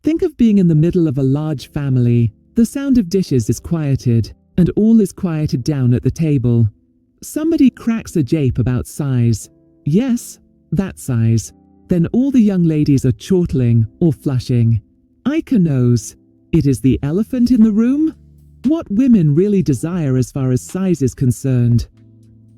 Think of being in the middle of a large family. The sound of dishes is quieted, and all is quieted down at the table. Somebody cracks a jape about size. Yes, that size. Then all the young ladies are chortling or flushing. Ica knows. It is the elephant in the room? What women really desire as far as size is concerned.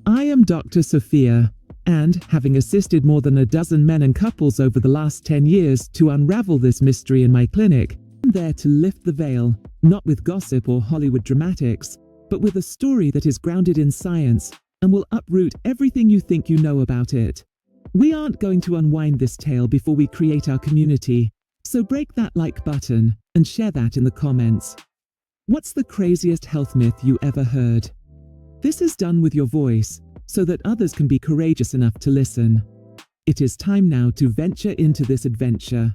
I am Dr. Sophia, and, having assisted more than a dozen men and couples over the last 10 years to unravel this mystery in my clinic, I'm there to lift the veil, not with gossip or Hollywood dramatics, but with a story that is grounded in science and will uproot everything you think you know about it. We aren't going to unwind this tale before we create our community, so break that like button and share that in the comments. What's the craziest health myth you ever heard? This is done with your voice, so that others can be courageous enough to listen. It is time now to venture into this adventure.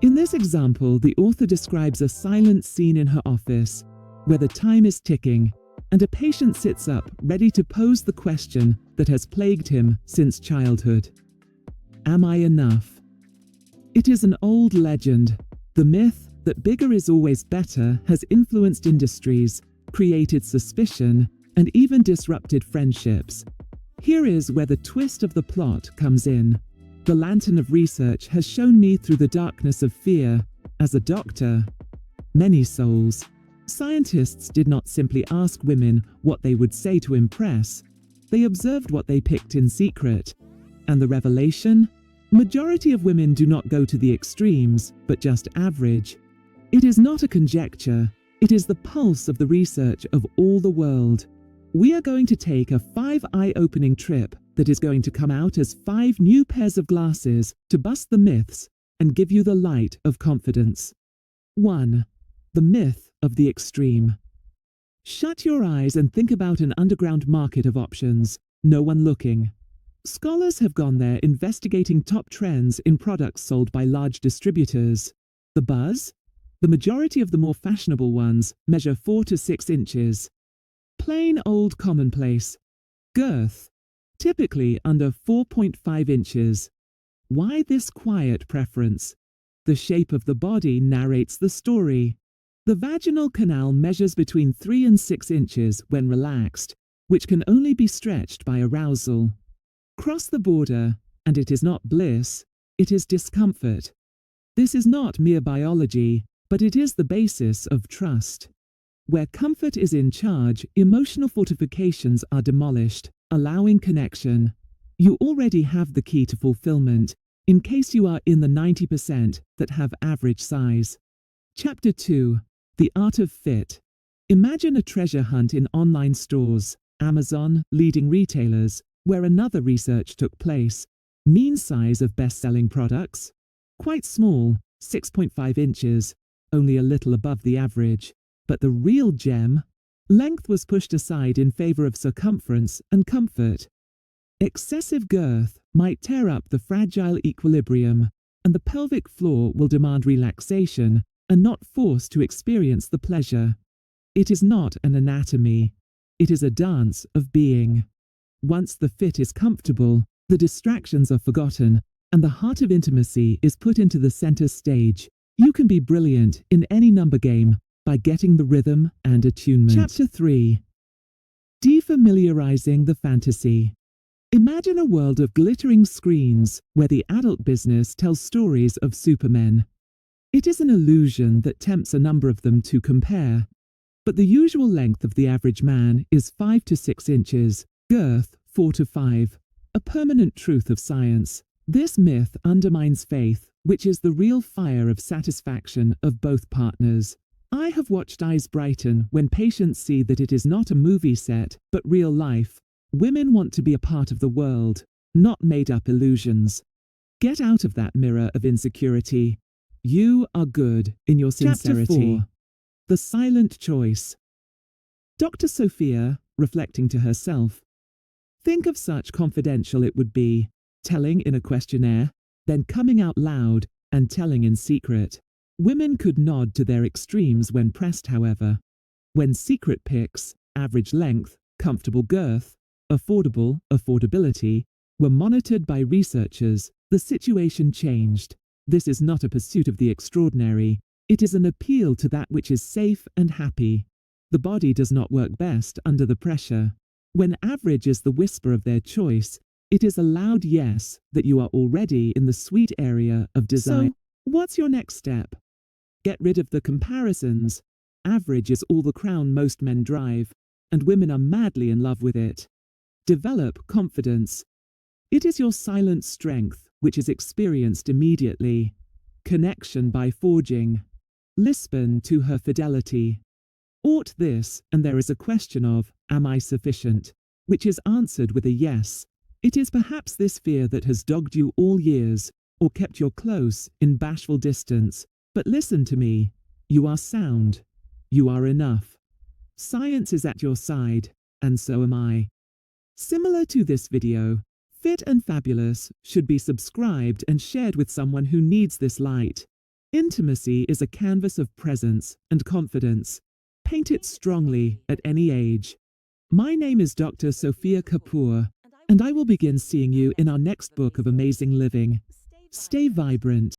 In this example, the author describes a silent scene in her office, where the time is ticking, and a patient sits up ready to pose the question that has plagued him since childhood. Am I enough? It is an old legend. The myth that bigger is always better has influenced industries, created suspicion, and even disrupted friendships. Here is where the twist of the plot comes in. The lantern of research has shown me through the darkness of fear, as a doctor, many souls. Scientists did not simply ask women what they would say to impress. They observed what they picked in secret. And the revelation? Majority of women do not go to the extremes, but just average. It is not a conjecture. It is the pulse of the research of all the world. We are going to take a 5 eye-opening trip that is going to come out as 5 new pairs of glasses to bust the myths and give you the light of confidence. 1. The myth of the extreme. Shut your eyes and think about an underground market of options, no one looking. Scholars have gone there investigating top trends in products sold by large distributors. The buzz? The majority of the more fashionable ones measure 4 to 6 inches. Plain old commonplace. Girth, typically under 4.5 inches. Why this quiet preference? The shape of the body narrates the story. The vaginal canal measures between 3 and 6 inches when relaxed, which can only be stretched by arousal. Cross the border, and it is not bliss, it is discomfort. This is not mere biology, but it is the basis of trust. Where comfort is in charge, emotional fortifications are demolished, allowing connection. You already have the key to fulfillment, in case you are in the 90% that have average size. Chapter 2. The Art of Fit. Imagine a treasure hunt in online stores, Amazon, leading retailers, where another research took place. Mean size of best-selling products? Quite small, 6.5 inches, only a little above the average. But the real gem? Length was pushed aside in favor of circumference and comfort. Excessive girth might tear up the fragile equilibrium, and the pelvic floor will demand relaxation and not force to experience the pleasure. It is not an anatomy. It is a dance of being. Once the fit is comfortable, the distractions are forgotten, and the heart of intimacy is put into the center stage. You can be brilliant in any number game by getting the rhythm and attunement. Chapter 3. Defamiliarizing the fantasy. Imagine a world of glittering screens where the adult business tells stories of supermen. It is an illusion that tempts a number of them to compare. But the usual length of the average man is 5 to 6 inches, girth 4 to 5, a permanent truth of science. This myth undermines faith, which is the real fire of satisfaction of both partners. I have watched eyes brighten when patients see that it is not a movie set, but real life. Women want to be a part of the world, not made-up illusions. Get out of that mirror of insecurity. You are good in your sincerity. Chapter 4. The Silent Choice. Dr. Sophia, reflecting to herself, think of such confidential it would be, telling in a questionnaire, then coming out loud and telling in secret. Women could nod to their extremes when pressed, however. When secret picks, average length, comfortable girth, affordability, were monitored by researchers, the situation changed. This is not a pursuit of the extraordinary, it is an appeal to that which is safe and happy. The body does not work best under the pressure. When average is the whisper of their choice, it is a loud yes that you are already in the sweet area of desire. So, what's your next step? Get rid of the comparisons. Average is all the crown most men drive, and women are madly in love with it. Develop confidence. It is your silent strength, which is experienced immediately. Connection by forging. Lisbon to her fidelity. Ought this, and there is a question of, am I sufficient? Which is answered with a yes. It is perhaps this fear that has dogged you all years, or kept you close, in bashful distance. But listen to me. You are sound. You are enough. Science is at your side, and so am I. Similar to this video, Fit and Fabulous should be subscribed and shared with someone who needs this light. Intimacy is a canvas of presence and confidence. Paint it strongly at any age. My name is Dr. Sophia Kapoor, and I will begin seeing you in our next book of amazing living. Stay vibrant.